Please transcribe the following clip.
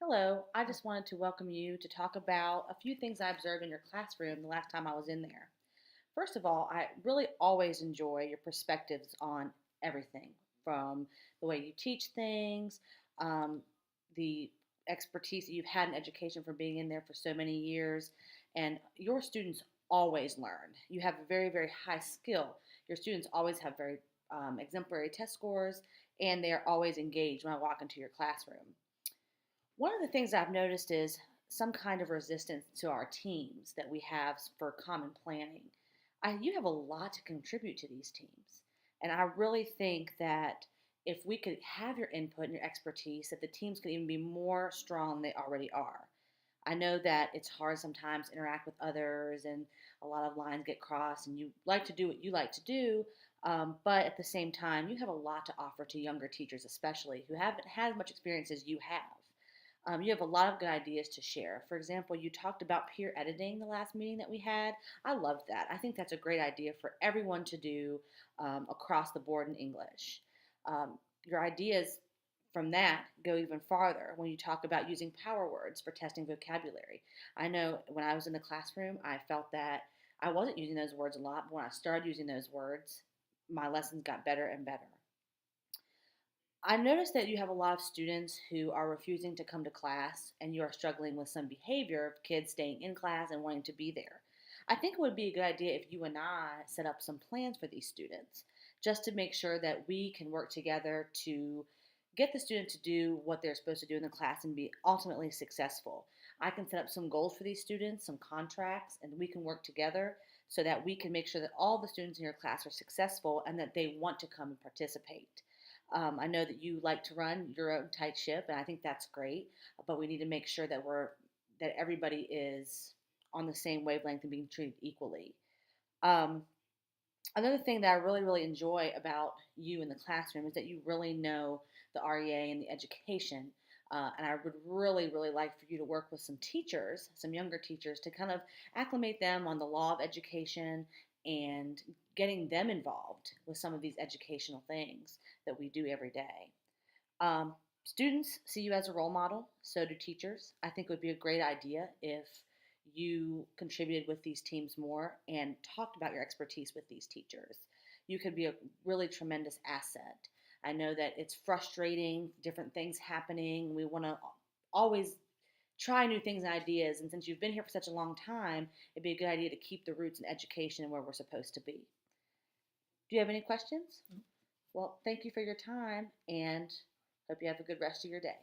Hello, I just wanted to welcome you to talk about a few things I observed in your classroom the last time I was in there. First of all, I really always enjoy your perspectives on everything from the way you teach things, um, the expertise that you've had in education for being in there for so many years, and your students always learn. You have a very, very high skill. Your students always have very exemplary test scores, and they are always engaged when I walk into your classroom. One of the things I've noticed is some kind of resistance to our teams that we have for common planning. You have a lot to contribute to these teams. And I really think that if we could have your input and your expertise, that the teams could even be more strong than they already are. I know that it's hard sometimes to interact with others and a lot of lines get crossed and you like to do what you like to do, but at the same time, you have a lot to offer to younger teachers, especially who haven't had as much experience as you have. You have a lot of good ideas to share. For example, you talked about peer editing the last meeting that we had. I loved that. I think that's a great idea for everyone to do across the board in English. Your ideas from that go even farther when you talk about using power words for testing vocabulary. I know when I was in the classroom, I felt that I wasn't using those words a lot, but when I started using those words, my lessons got better and better. I noticed that you have a lot of students who are refusing to come to class, and you are struggling with some behavior of kids staying in class and wanting to be there. I think it would be a good idea if you and I set up some plans for these students, just to make sure that we can work together to get the student to do what they're supposed to do in the class and be ultimately successful. I can set up some goals for these students, some contracts, and we can work together so that we can make sure that all the students in your class are successful and that they want to come and participate. I know that you like to run your own tight ship, and I think that's great. But we need to make sure that everybody is on the same wavelength and being treated equally. Um, Another thing that I really, really enjoy about you in the classroom is that you really know the REA and the education. And I would really, really like for you to work with some teachers, some younger teachers, to kind of acclimate them on the law of education and getting them involved with some of these educational things that we do every day. Students see you as a role model, so do teachers. I think it would be a great idea if you contributed with these teams more and talked about your expertise with these teachers. You could be a really tremendous asset. I know that it's frustrating, different things happening. We want to always try new things and ideas. And since you've been here for such a long time, it'd be a good idea to keep the roots in education and where we're supposed to be. Do you have any questions? Well, thank you for your time and hope you have a good rest of your day.